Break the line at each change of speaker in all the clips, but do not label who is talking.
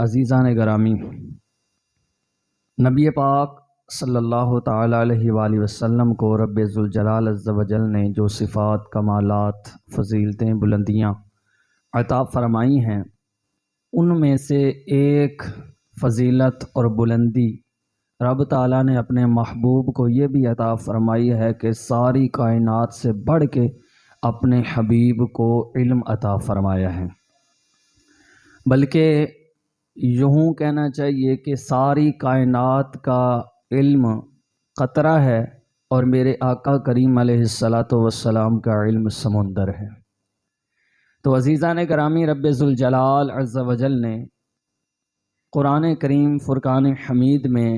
عزیزان گرامی، نبی پاک صلی اللہ تعالی علیہ وآلہ وسلم کو رب ذوالجلال عز و جل نے جو صفات، کمالات، فضیلتیں، بلندیاں عطا فرمائی ہیں، ان میں سے ایک فضیلت اور بلندی رب تعالیٰ نے اپنے محبوب کو یہ بھی عطا فرمائی ہے کہ ساری کائنات سے بڑھ کے اپنے حبیب کو علم عطا فرمایا ہے۔ بلکہ یوں کہنا چاہیے کہ ساری کائنات کا علم قطرہ ہے اور میرے آقا کریم علیہ السلام کا علم سمندر ہے۔ تو عزیزان گرامی، رب ذوالجلال عز و جل نے قرآن کریم فرقان حمید میں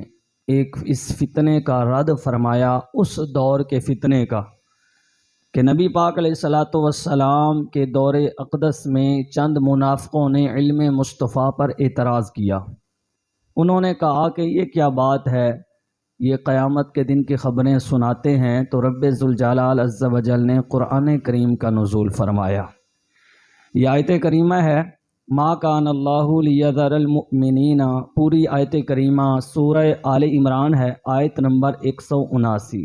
ایک اس فتنے کا رد فرمایا، اس دور کے فتنے کا کہ نبی پاک علیہ السلام کے دور اقدس میں چند منافقوں نے علم مصطفیٰ پر اعتراض کیا۔ انہوں نے کہا کہ یہ کیا بات ہے، یہ قیامت کے دن کی خبریں سناتے ہیں۔ تو رب ذوالجلال عز و جل نے قرآن کریم کا نزول فرمایا۔ یہ آیت کریمہ ہے ما کان اللہ لیذر المؤمنین، پوری آیت کریمہ سورہ آل عمران ہے، آیت نمبر 179۔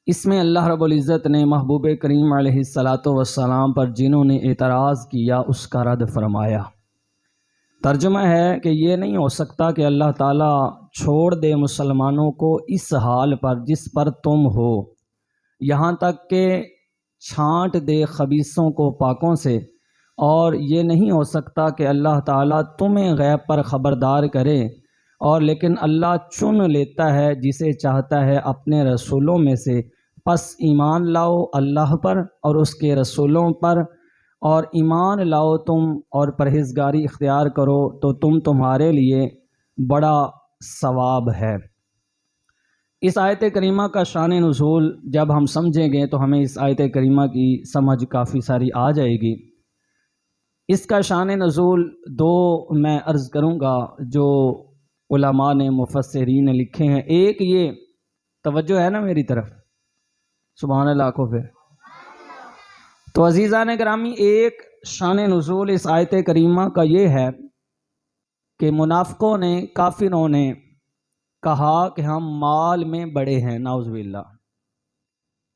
اس میں اللہ رب العزت نے محبوب کریم علیہ السلام پر جنہوں نے اعتراض کیا اس کا رد فرمایا۔ ترجمہ ہے کہ یہ نہیں ہو سکتا کہ اللہ تعالیٰ چھوڑ دے مسلمانوں کو اس حال پر جس پر تم ہو، یہاں تک کہ چھانٹ دے خبیثوں کو پاکوں سے، اور یہ نہیں ہو سکتا کہ اللہ تعالیٰ تمہیں غیب پر خبردار کرے، اور لیکن اللہ چن لیتا ہے جسے چاہتا ہے اپنے رسولوں میں سے۔ پس ایمان لاؤ اللہ پر اور اس کے رسولوں پر، اور ایمان لاؤ تم اور پرہیزگاری اختیار کرو تو تمہارے لیے بڑا ثواب ہے۔ اس آیت کریمہ کا شان نزول جب ہم سمجھیں گے تو ہمیں اس آیت کریمہ کی سمجھ کافی ساری آ جائے گی۔ اس کا شان نزول دو میں عرض کروں گا جو علماء نے، مفسرین نے لکھے ہیں۔ ایک یہ، توجہ ہے نا میری طرف؟ سبحان اللہ کو پھر تو عزیزان گرامی، ایک شان نزول اس آیت کریمہ کا یہ ہے کہ منافقوں نے، کافروں نے کہا کہ ہم مال میں بڑے ہیں، نعوذ باللہ،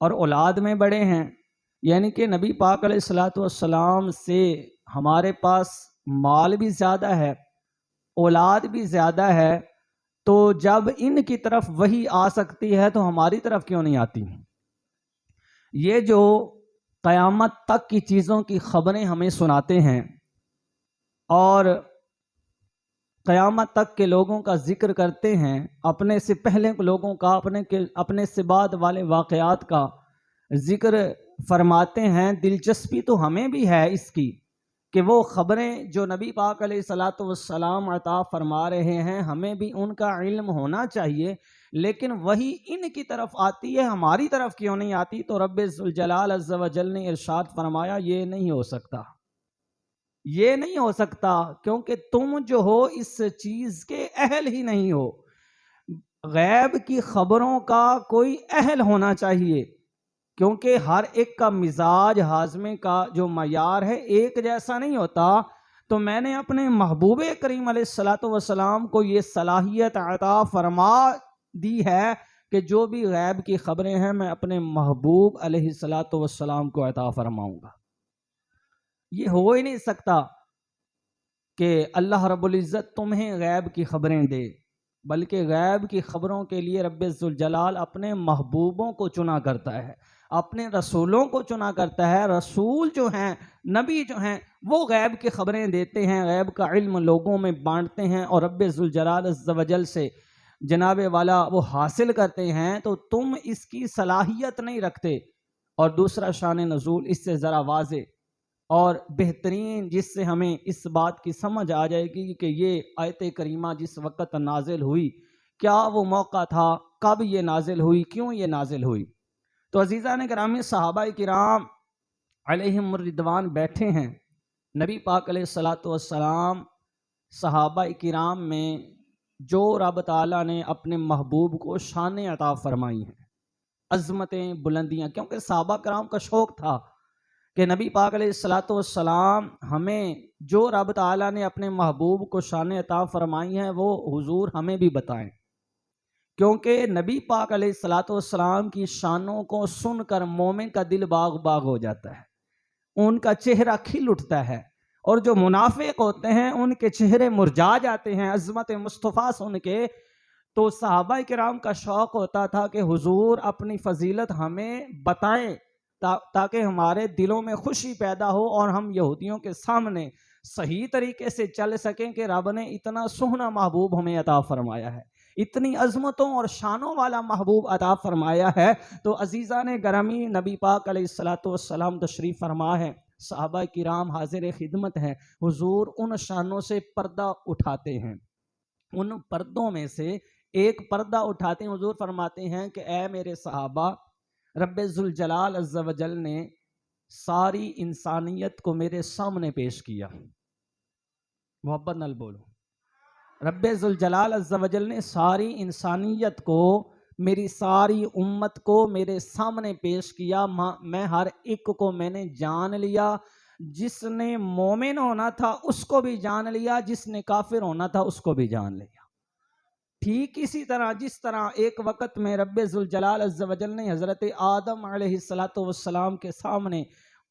اور اولاد میں بڑے ہیں، یعنی کہ نبی پاک علیہ السلام سے ہمارے پاس مال بھی زیادہ ہے، اولاد بھی زیادہ ہے، تو جب ان کی طرف وحی آ سکتی ہے تو ہماری طرف کیوں نہیں آتی؟ یہ جو قیامت تک کی چیزوں کی خبریں ہمیں سناتے ہیں اور قیامت تک کے لوگوں کا ذکر کرتے ہیں، اپنے سے پہلے لوگوں کا، اپنے سے بعد والے واقعات کا ذکر فرماتے ہیں، دلچسپی تو ہمیں بھی ہے اس کی کہ وہ خبریں جو نبی پاک علیہ السلام عطا فرما رہے ہیں ہمیں بھی ان کا علم ہونا چاہیے، لیکن وہی ان کی طرف آتی ہے، ہماری طرف کیوں نہیں آتی؟ تو رب ذوالجلال عز و جل نے ارشاد فرمایا یہ نہیں ہو سکتا، یہ نہیں ہو سکتا، کیونکہ تم جو ہو اس چیز کے اہل ہی نہیں ہو۔ غیب کی خبروں کا کوئی اہل ہونا چاہیے، کیونکہ ہر ایک کا مزاج ہاضمے کا جو معیار ہے ایک جیسا نہیں ہوتا۔ تو میں نے اپنے محبوب کریم علیہ السلام کو یہ صلاحیت عطا فرما دی ہے کہ جو بھی غیب کی خبریں ہیں میں اپنے محبوب علیہ السلام کو عطا فرماؤں گا۔ یہ ہو ہی نہیں سکتا کہ اللہ رب العزت تمہیں غیب کی خبریں دے، بلکہ غیب کی خبروں کے لیے رب ذوالجلال اپنے محبوبوں کو چنا کرتا ہے، اپنے رسولوں کو چنا کرتا ہے۔ رسول جو ہیں، نبی جو ہیں، وہ غیب کی خبریں دیتے ہیں، غیب کا علم لوگوں میں بانٹتے ہیں اور رب ذوالجلال عز و جل سے جناب والا وہ حاصل کرتے ہیں، تو تم اس کی صلاحیت نہیں رکھتے۔ اور دوسرا شان نزول اس سے ذرا واضح اور بہترین، جس سے ہمیں اس بات کی سمجھ آ جائے گی کہ یہ آیت کریمہ جس وقت نازل ہوئی، کیا وہ موقع تھا، کب یہ نازل ہوئی، کیوں یہ نازل ہوئی۔ تو عزیزان گرامی، صحابہ کرام علیہم الرضوان بیٹھے ہیں، نبی پاک علیہ السلام صحابہ کرام میں جو رب تعالیٰ نے اپنے محبوب کو شان عطا فرمائی ہیں، عظمتیں، بلندیاں، کیونکہ صحابہ کرام کا شوق تھا کہ نبی پاک علیہ السلام ہمیں جو رب تعالیٰ نے اپنے محبوب کو شان عطا فرمائی ہیں وہ حضور ہمیں بھی بتائیں، کیونکہ نبی پاک علیہ السلام کی شانوں کو سن کر مومن کا دل باغ باغ ہو جاتا ہے، ان کا چہرہ کھل اٹھتا ہے، اور جو منافق ہوتے ہیں ان کے چہرے مرجھا جاتے ہیں عظمت مصطفیٰ سن کے۔ تو صحابہ کرام کا شوق ہوتا تھا کہ حضور اپنی فضیلت ہمیں بتائیں تاکہ ہمارے دلوں میں خوشی پیدا ہو اور ہم یہودیوں کے سامنے صحیح طریقے سے چل سکیں کہ رب نے اتنا سہنا محبوب ہمیں عطا فرمایا ہے، اتنی عظمتوں اور شانوں والا محبوب عطا فرمایا ہے۔ تو عزیزان گرامی، نبی پاک علیہ السلام تشریف فرما ہے، صحابہ کرام حاضر خدمت ہیں، حضور ان شانوں سے پردہ اٹھاتے ہیں، ان پردوں میں سے ایک پردہ اٹھاتے ہیں، حضور فرماتے ہیں کہ اے میرے صحابہ، رب ذوالجلال عز و جل نے ساری انسانیت کو میرے سامنے پیش کیا، محبت نال بولو، رب ذوالجلال عز و جل نے ساری انسانیت کو، میری ساری امت کو میرے سامنے پیش کیا، میں ہر ایک کو میں نے جان لیا، جس نے مومن ہونا تھا اس کو بھی جان لیا، جس نے کافر ہونا تھا اس کو بھی جان لیا۔ ٹھیک اسی طرح جس طرح ایک وقت میں رب ذوالجلال عز و جل نے حضرت آدم علیہ السلام کے سامنے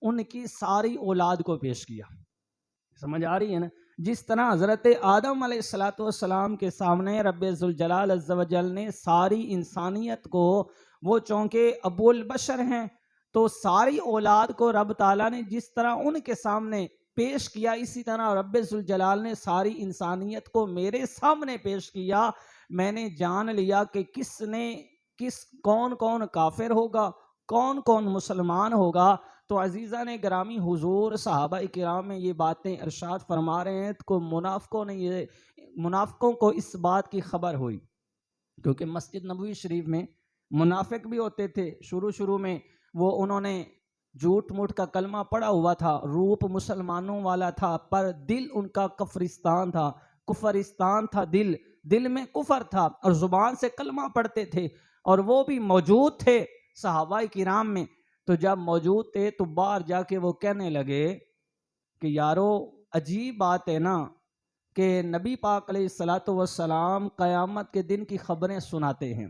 ان کی ساری اولاد کو پیش کیا، سمجھ آ رہی ہے نا؟ جس طرح حضرت آدم علیہ السلام کے سامنے رب ذوالجلال عز و جل نے ساری انسانیت کو، وہ چونکہ ابو البشر ہیں تو ساری اولاد کو رب تعالیٰ نے جس طرح ان کے سامنے پیش کیا، اسی طرح رب ذوالجلال نے ساری انسانیت کو میرے سامنے پیش کیا۔ میں نے جان لیا کہ کون کون کافر ہوگا، کون کون مسلمان ہوگا۔ تو عزیزان گرامی، حضور صحابہ کرام میں یہ باتیں ارشاد فرما رہے ہیں تو منافقوں کو اس بات کی خبر ہوئی، کیونکہ مسجد نبوی شریف میں منافق بھی ہوتے تھے۔ شروع میں انہوں نے جھوٹ موٹ کا کلمہ پڑا ہوا تھا، روپ مسلمانوں والا تھا، پر دل ان کا کفرستان تھا، دل میں کفر تھا، اور زبان سے کلمہ پڑھتے تھے، اور وہ بھی موجود تھے صحابہ کرام میں۔ تو جب موجود تھے تو باہر جا کے وہ کہنے لگے کہ یارو عجیب بات ہے نا کہ نبی پاک علیہ السلام قیامت کے دن کی خبریں سناتے ہیں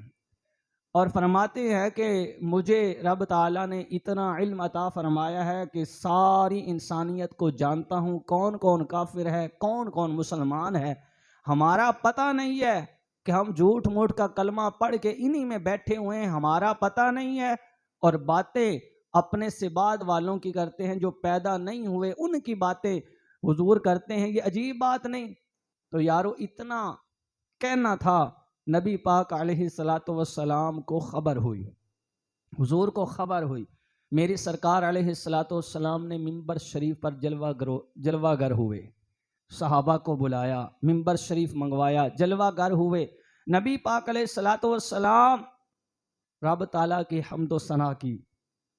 اور فرماتے ہیں کہ مجھے رب تعالیٰ نے اتنا علم عطا فرمایا ہے کہ ساری انسانیت کو جانتا ہوں، کون کون کافر ہے، کون کون مسلمان ہے، ہمارا پتہ نہیں ہے کہ ہم جھوٹ موٹ کا کلمہ پڑھ کے انہی میں بیٹھے ہوئے ہیں، ہمارا پتہ نہیں ہے، اور باتیں اپنے سے بعد والوں کی کرتے ہیں، جو پیدا نہیں ہوئے ان کی باتیں حضور کرتے ہیں، یہ عجیب بات نہیں؟ تو یارو اتنا کہنا تھا، نبی پاک علیہ السلام کو خبر ہوئی، حضور کو خبر ہوئی، میری سرکار علیہ السلام نے منبر شریف پر جلوہ گر ہوئے، صحابہ کو بلایا، منبر شریف منگوایا، جلوہ گر ہوئے، نبی پاک علیہ السلام رب تعالیٰ کی حمد و ثنا کی،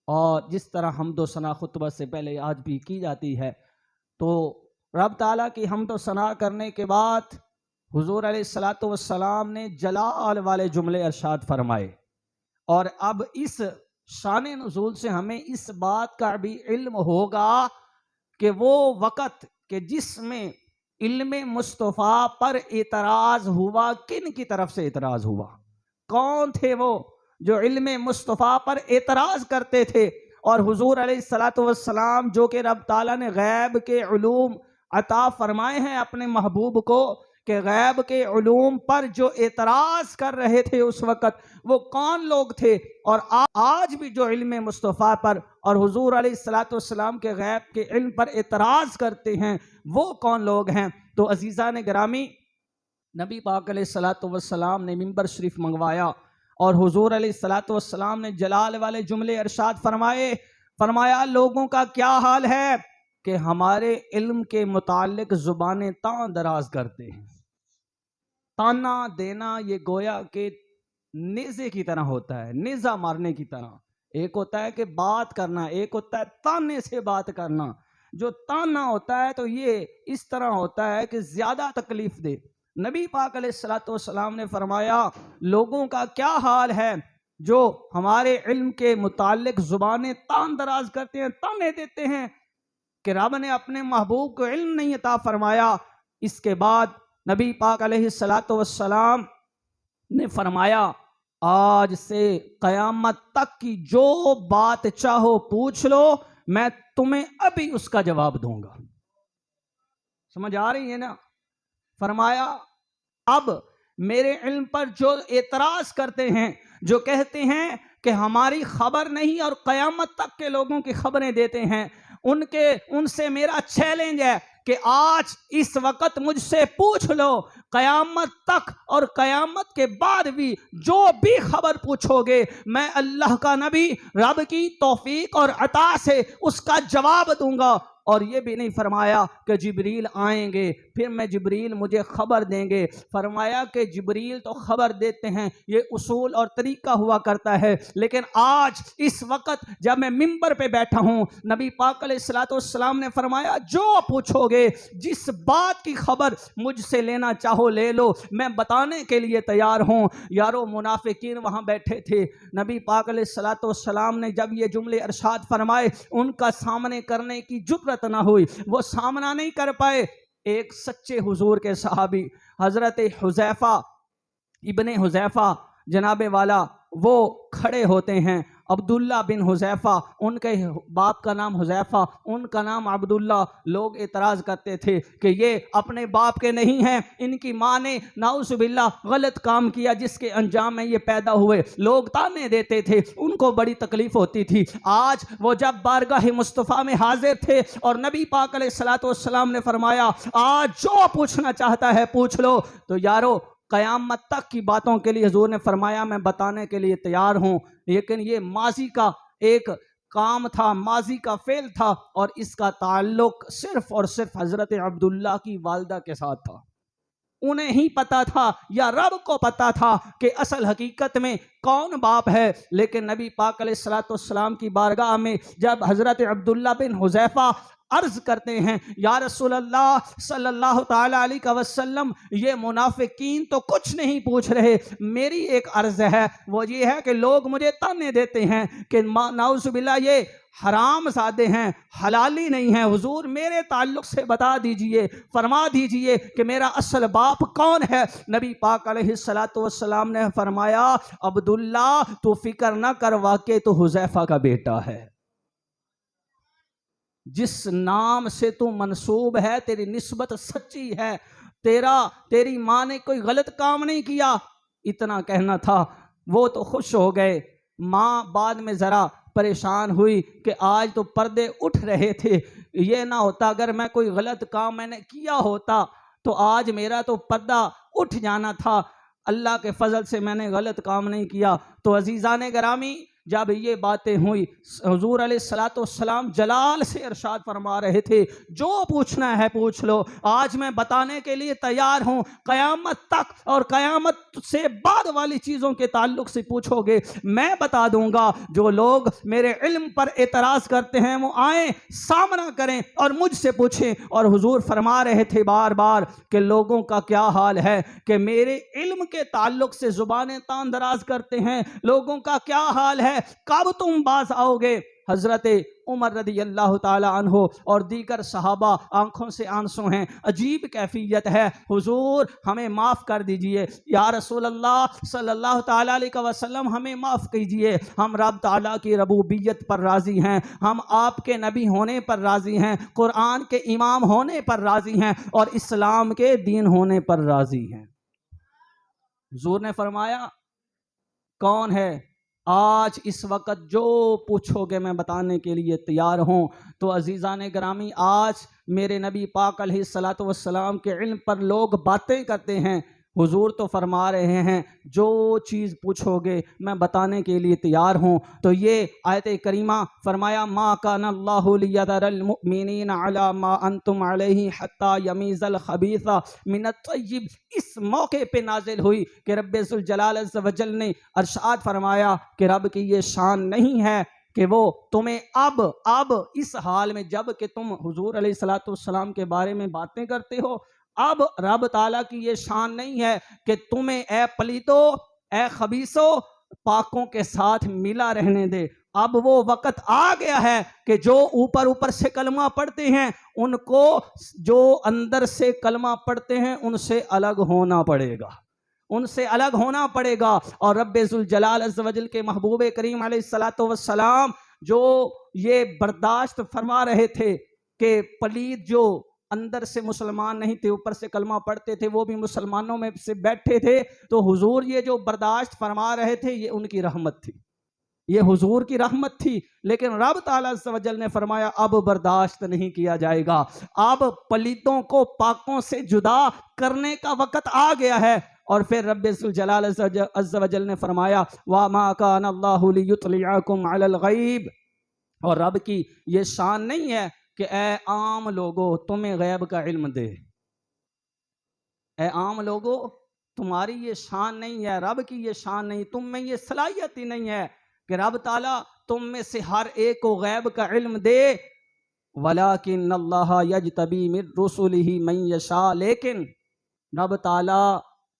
اور جس طرح حمد و ثنا خطبہ سے پہلے آج بھی کی جاتی ہے، تو رب تعالیٰ کی حمد و ثنا کرنے کے بعد حضور علیہ السلام نے جلال والے جملے ارشاد فرمائے، اور اب اس شان نزول سے ہمیں اس بات کا بھی علم ہوگا کہ وہ وقت کہ جس میں علم مصطفیٰ پر اعتراض ہوا، کن کی طرف سے اعتراض ہوا، کون تھے وہ جو علم مصطفیٰ پر اعتراض کرتے تھے؟ اور حضور علیہ السلام جو کہ رب تعالیٰ نے غیب کے علوم عطا فرمائے ہیں اپنے محبوب کو، کہ غیب کے علوم پر جو اعتراض کر رہے تھے اس وقت وہ کون لوگ تھے، اور آج بھی جو علم مصطفیٰ پر اور حضور علیہ السلام کے غیب کے علم پر اعتراض کرتے ہیں وہ کون لوگ ہیں؟ تو عزیزان گرامی، نبی پاک علیہ السلام نے منبر شریف منگوایا اور حضور علیہ السلام نے جلال والے جملے ارشاد فرمایا لوگوں کا کیا حال ہے کہ ہمارے علم کے متعلق زبانیں تاں دراز کرتے ہیں۔ تانا دینا یہ گویا کہ نیزے کی طرح ہوتا ہے، نیزہ مارنے کی طرح، ایک ہوتا ہے کہ بات کرنا، ایک ہوتا ہے تانے سے بات کرنا۔ جو تانا ہوتا ہے تو یہ اس طرح ہوتا ہے کہ زیادہ تکلیف دے۔ نبی پاک علیہ السلام نے فرمایا لوگوں کا کیا حال ہے جو ہمارے علم کے متعلق زبانیں تان دراز کرتے ہیں، تانے دیتے ہیں کہ رب نے اپنے محبوب کو علم نہیں عطا فرمایا. اس کے بعد نبی پاک علیہ السلام نے فرمایا آج سے قیامت تک کی جو بات چاہو پوچھ لو، میں تمہیں ابھی اس کا جواب دوں گا. سمجھ آ رہی ہے نا؟ فرمایا اب میرے علم پر جو اعتراض کرتے ہیں، جو کہتے ہیں کہ ہماری خبر نہیں اور قیامت تک کے لوگوں کی خبریں دیتے ہیں، ان سے میرا چیلنج ہے کہ آج اس وقت مجھ سے پوچھ لو، قیامت تک اور قیامت کے بعد بھی جو بھی خبر پوچھو گے، میں اللہ کا نبی رب کی توفیق اور عطا سے اس کا جواب دوں گا. اور یہ بھی نہیں فرمایا کہ جبریل آئیں گے پھر میں جبریل مجھے خبر دیں گے. فرمایا کہ جبریل تو خبر دیتے ہیں، یہ اصول اور طریقہ ہوا کرتا ہے، لیکن آج اس وقت جب میں منبر پہ بیٹھا ہوں، نبی پاک علیہ السلام نے فرمایا جو پوچھو گے، جس بات کی خبر مجھ سے لینا چاہو لے لو، میں بتانے کے لیے تیار ہوں. یارو منافقین وہاں بیٹھے تھے، نبی پاک علیہ السلام نے جب یہ جملے ارشاد فرمائے ان کا سامنے کرنے کی جرأت نہ ہوئی، وہ سامنا نہیں کر پائے. ایک سچے حضور کے صحابی حضرت حذیفہ ابن حذیفہ جناب والا وہ کھڑے ہوتے ہیں. عبداللہ بن حذیفہ، ان کے باپ کا نام حذیفہ، ان کا نام عبداللہ. لوگ اعتراض کرتے تھے کہ یہ اپنے باپ کے نہیں ہیں، ان کی ماں نے نعوذ باللہ غلط کام کیا جس کے انجام میں یہ پیدا ہوئے. لوگ تانے دیتے تھے، ان کو بڑی تکلیف ہوتی تھی. آج وہ جب بارگاہ مصطفیٰ میں حاضر تھے اور نبی پاک علیہ السلام نے فرمایا آج جو پوچھنا چاہتا ہے پوچھ لو، تو یارو قیامت تک کی باتوں کے لیے حضور نے فرمایا میں بتانے کے لیے تیار ہوں. لیکن یہ ماضی کا ایک کام تھا، ماضی کا فعل تھا، اور اس کا تعلق صرف اور صرف حضرت عبداللہ کی والدہ کے ساتھ تھا. انہیں ہی پتا تھا یا رب کو پتا تھا کہ اصل حقیقت میں کون باپ ہے. لیکن نبی پاک علیہ السلام کی بارگاہ میں جب حضرت عبداللہ بن حذیفہ عرض کرتے ہیں یا رسول اللہ صلی اللہ تعالی علیہ وسلم، یہ منافقین تو کچھ نہیں پوچھ رہے، میری ایک عرض ہے، وہ یہ ہے کہ لوگ مجھے تانے دیتے ہیں کہ نعوذ باللہ یہ حرام زادے ہیں، حلالی نہیں ہیں. حضور میرے تعلق سے بتا دیجئے، فرما دیجئے کہ میرا اصل باپ کون ہے. نبی پاک علیہ السلام نے فرمایا عبداللہ تو فکر نہ کر، واقع تو حذیفہ کا بیٹا ہے. جس نام سے تو منسوب ہے تیری نسبت سچی ہے، تیری ماں نے کوئی غلط کام نہیں کیا. اتنا کہنا تھا. وہ تو خوش ہو گئے. ماں بعد میں ذرا پریشان ہوئی کہ آج تو پردے اٹھ رہے تھے، یہ نہ ہوتا اگر میں کوئی غلط کام میں نے کیا ہوتا تو آج میرا تو پردہ اٹھ جانا تھا. اللہ کے فضل سے میں نے غلط کام نہیں کیا. تو عزیزان گرامی جب یہ باتیں ہوئی، حضور علیہ السلام جلال سے ارشاد فرما رہے تھے جو پوچھنا ہے پوچھ لو، آج میں بتانے کے لیے تیار ہوں. قیامت تک اور قیامت سے بعد والی چیزوں کے تعلق سے پوچھو گے میں بتا دوں گا. جو لوگ میرے علم پر اعتراض کرتے ہیں وہ آئیں، سامنا کریں اور مجھ سے پوچھیں. اور حضور فرما رہے تھے بار بار کہ لوگوں کا کیا حال ہے کہ میرے علم کے تعلق سے زبانیں تان دراز کرتے ہیں، لوگوں کا کیا حال ہے، کب تم باز آؤ گے. حضرت عمر رضی اللہ تعالی عنہ اور دیگر صحابہ آنکھوں سے آنسو ہیں، عجیب کیفیت ہے. حضور ہمیں معاف کر دیجئے، یا رسول اللہ صلی اللہ تعالی علیہ وسلم ہمیں معاف کیجئے. ہم رب تعالیٰ کی ربوبیت پر راضی ہیں، ہم آپ کے نبی ہونے پر راضی ہیں، قرآن کے امام ہونے پر راضی ہیں، اور اسلام کے دین ہونے پر راضی ہیں. حضور نے فرمایا کون ہے آج اس وقت جو پوچھو گے میں بتانے کے لیے تیار ہوں. تو عزیزان گرامی آج میرے نبی پاک علیہ السلام کے علم پر لوگ باتیں کرتے ہیں. حضور تو فرما رہے ہیں جو چیز پوچھو گے میں بتانے کے لیے تیار ہوں. تو یہ آیت کریمہ فرمایا ما کان اللہ لیذر المؤمنین علی ما انتم علیہ حتی یمیز الخبیث من الطیب. اس موقع پہ نازل ہوئی کہ رب ذوالجلال عز و جل نے ارشاد فرمایا کہ رب کی یہ شان نہیں ہے کہ وہ تمہیں اب اس حال میں جب کہ تم حضور علیہ السلام کے بارے میں باتیں کرتے ہو، اب رب تعالیٰ کی یہ شان نہیں ہے کہ تمہیں اے پلیتو، اے خبیثو، پاکوں کے ساتھ ملا رہنے دے۔ اب وہ وقت آ گیا ہے کہ جو اوپر سے کلمہ پڑھتے ہیں ان کو جو اندر سے کلمہ پڑھتے ہیں ان سے الگ ہونا پڑے گا، ان سے الگ ہونا پڑے گا۔ اور رب ذوالجلال عز و جل کے محبوب کریم علیہ السلام جو یہ برداشت فرما رہے تھے کہ پلید جو اندر سے مسلمان نہیں تھے اوپر سے کلمہ پڑھتے تھے وہ بھی مسلمانوں میں سے بیٹھے تھے، تو حضور یہ جو برداشت فرما رہے تھے یہ ان کی رحمت تھی، یہ حضور کی رحمت تھی۔ لیکن رب تعالیٰ عز و جل نے فرمایا اب برداشت نہیں کیا جائے گا، اب پلیتوں کو پاکوں سے جدا کرنے کا وقت آ گیا ہے۔ اور پھر رب ذوالجلال عز و جل نے فرمایا وَمَا كَانَ اللَّهُ لِيُطْلِعَكُمْ عَلَى الْغَيْبِ، اور رب کی یہ شان نہیں ہے کہ اے عام لوگو تمہیں غیب کا علم دے، اے عام لوگو تمہاری یہ شان نہیں ہے، رب کی یہ شان نہیں، تم میں یہ صلاحیت ہی نہیں ہے کہ رب تعالیٰ تم میں سے ہر ایک کو غیب کا علم دے۔ وَلَٰكِنَّ اللَّهَ يَجْتَبِي مِن رُّسُلِهِ مَن يَشَاءُ، لیکن رب تعالیٰ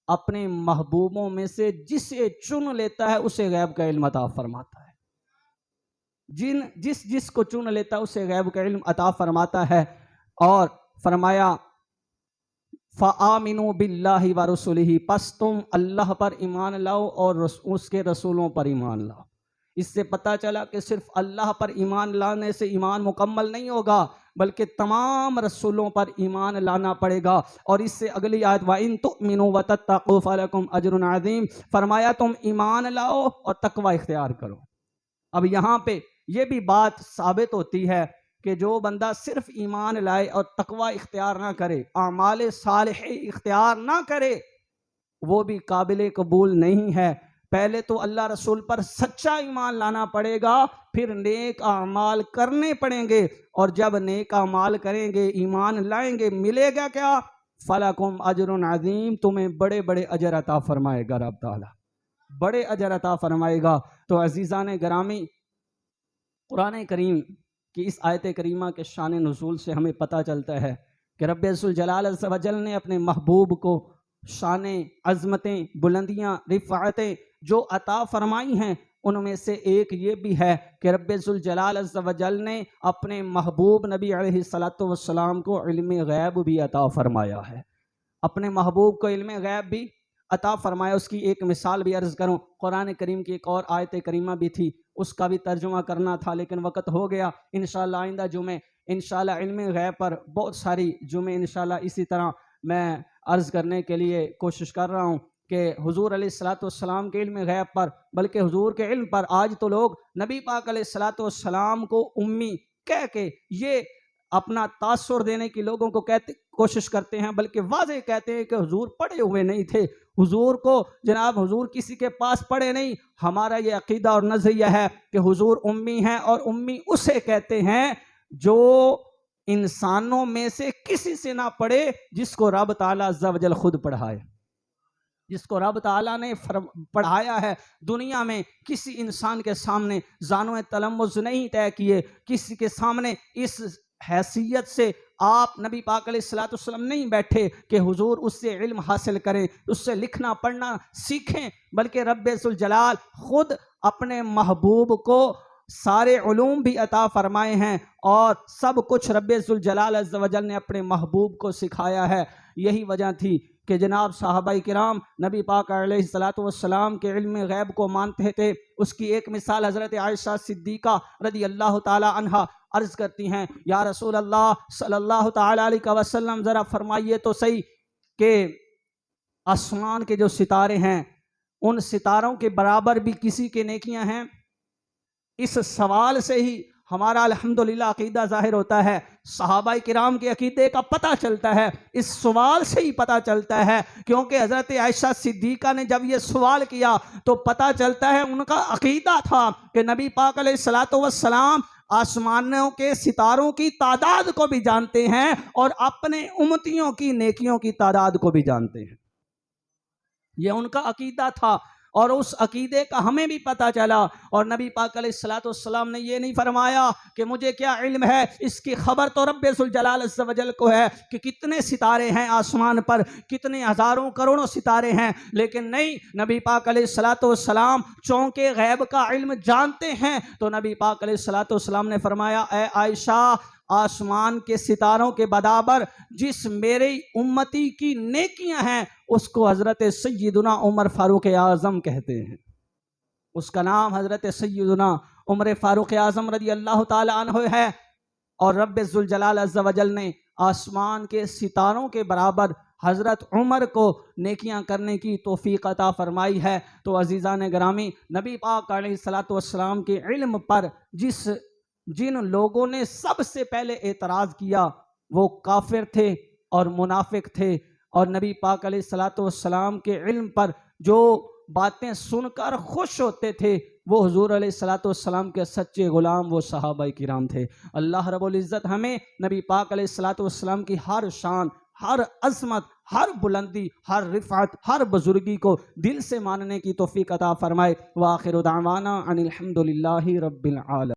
اپنے محبوبوں میں سے جسے چن لیتا ہے اسے غیب کا علم عطا فرماتا ہے، جس کو چن لیتا ہے اسے غیب کا علم عطا فرماتا ہے۔ اور فرمایا فَآمِنُوا بِاللَّهِ وَرُسُلِهِ، پس تم اللہ پر ایمان لاؤ اور اس کے رسولوں پر ایمان لاؤ۔ اس سے پتہ چلا کہ صرف اللہ پر ایمان لانے سے ایمان مکمل نہیں ہوگا بلکہ تمام رسولوں پر ایمان لانا پڑے گا۔ اور اس سے اگلی آیت وَإِن تُؤْمِنُوا وَتَتَّقُوا فَلَكُمْ أَجْرٌ عَظِيمٌ، فرمایا تم ایمان لاؤ اور تقوی اختیار کرو۔ اب یہاں پہ یہ بھی بات ثابت ہوتی ہے کہ جو بندہ صرف ایمان لائے اور تقوی اختیار نہ کرے، اعمال صالح اختیار نہ کرے، وہ بھی قابل قبول نہیں ہے۔ پہلے تو اللہ رسول پر سچا ایمان لانا پڑے گا، پھر نیک اعمال کرنے پڑیں گے، اور جب نیک اعمال کریں گے ایمان لائیں گے ملے گا کیا؟ فَلَكُمْ أَجْرٌ عَظِيمٌ، تمہیں بڑے بڑے اجر عطا فرمائے گا رب تعالیٰ، بڑے اجر عطا فرمائے گا۔ تو عزیزان گرامی، قرآن کریم کی اس آیت کریمہ کے شان نزول سے ہمیں پتہ چلتا ہے کہ رب ذوالجلال عز و جل نے اپنے محبوب کو شانیں، عظمتیں، بلندیاں، رفعتیں جو عطا فرمائی ہیں ان میں سے ایک یہ بھی ہے کہ رب ذوالجلال عز و جل نے اپنے محبوب نبی علیہ السلام کو علم غیب بھی عطا فرمایا ہے، اپنے محبوب کو علم غیب بھی عطا فرمایا۔ اس کی ایک مثال بھی عرض کروں، قرآن کریم کی ایک اور آیت کریمہ بھی تھی، اس کا بھی ترجمہ کرنا تھا لیکن وقت ہو گیا۔ انشاءاللہ آئندہ جمعے انشاءاللہ علم غیب پر بہت ساری جمعے انشاءاللہ اسی طرح میں عرض کرنے کے لیے کوشش کر رہا ہوں کہ حضور علیہ السلام کے علم غیب پر، بلکہ حضور کے علم پر آج تو لوگ نبی پاک علیہ السلام کو امی کہہ کے یہ اپنا تاثر دینے کی لوگوں کو کوشش کرتے ہیں، بلکہ واضح کہتے ہیں کہ حضور پڑھے ہوئے نہیں تھے، حضور کو جناب حضور کسی کے پاس پڑھے نہیں۔ ہمارا یہ عقیدہ اور نظریہ ہے کہ حضور امی ہیں، اور امی اسے کہتے ہیں جو انسانوں میں سے کسی سے نہ پڑھے جس کو رب تعالیٰ عز و جل خود پڑھائے، جس کو رب تعالیٰ نے پڑھایا ہے۔ دنیا میں کسی انسان کے سامنے زانو تلمذ نہیں طے کیے، کسی کے سامنے اس حیثیت سے آپ نبی پاک علیہ السلام نہیں بیٹھے کہ حضور اس سے علم حاصل کریں، اس سے لکھنا پڑھنا سیکھیں، بلکہ رب ذوالجلال خود اپنے محبوب کو سارے علوم بھی عطا فرمائے ہیں، اور سب کچھ رب ذوالجلال عز و جل نے اپنے محبوب کو سکھایا ہے۔ یہی وجہ تھی کہ جناب صحابہ کرام نبی پاک علیہ السلام کے علم غیب کو مانتے تھے۔ اس کی ایک مثال حضرت عائشہ صدیقہ رضی اللہ تعالی عنہا عرض کرتی ہیں، یا رسول اللہ صلی اللہ تعالی علیہ وسلم ذرا فرمائیے تو صحیح کہ آسمان کے جو ستارے ہیں ان ستاروں کے برابر بھی کسی کے نیکیاں ہیں؟ اس سوال سے ہی ہمارا الحمدللہ عقیدہ ظاہر ہوتا ہے، صحابہ کرام کے عقیدے کا پتہ چلتا ہے، اس سوال سے ہی پتہ چلتا ہے، کیونکہ حضرت عائشہ صدیقہ نے جب یہ سوال کیا تو پتہ چلتا ہے ان کا عقیدہ تھا کہ نبی پاک علیہ السلام آسمانوں کے ستاروں کی تعداد کو بھی جانتے ہیں اور اپنے امتیوں کی نیکیوں کی تعداد کو بھی جانتے ہیں، یہ ان کا عقیدہ تھا۔ اور اس عقیدے کا ہمیں بھی پتہ چلا. اور نبی پاک علیہ الصلوۃ والسلام نے یہ نہیں فرمایا کہ مجھے کیا علم ہے، اس کی خبر تو رب ذوالجلال عز و جل کو ہے کہ کتنے ستارے ہیں آسمان پر، کتنے ہزاروں کروڑوں ستارے ہیں. لیکن نہیں، نبی پاک علیہ الصلوۃ والسلام چونکہ غیب کا علم جانتے ہیں تو نبی پاک علیہ الصلوۃ والسلام نے فرمایا اے عائشہ، آسمان کے ستاروں کے برابر جس میری امتی کی نیکیاں ہیں اس کو حضرت سیدنا عمر فاروق اعظم کہتے ہیں. اس کا نام حضرت سیدنا عمر فاروق اعظم رضی اللہ تعالی عنہ ہے. اور رب ذوالجلال عز و جل نے آسمان کے ستاروں کے برابر حضرت عمر کو نیکیاں کرنے کی توفیق عطا فرمائی ہے. تو عزیزان گرامی، نبی پاک علیہ الصلوۃ والسلام کے علم پر جن لوگوں نے سب سے پہلے اعتراض کیا وہ کافر تھے اور منافق تھے. اور نبی پاک علیہ الصلوۃ والسلام کے علم پر جو باتیں سن کر خوش ہوتے تھے وہ حضور علیہ الصلوۃ والسلام کے سچے غلام وہ صحابہ کرام تھے. اللہ رب العزت ہمیں نبی پاک علیہ الصلوۃ والسلام کی ہر شان، ہر عظمت، ہر بلندی، ہر رفعت، ہر بزرگی کو دل سے ماننے کی توفیق عطا فرمائے. وآخر دعوانا ان الحمد للہ رب العالمین.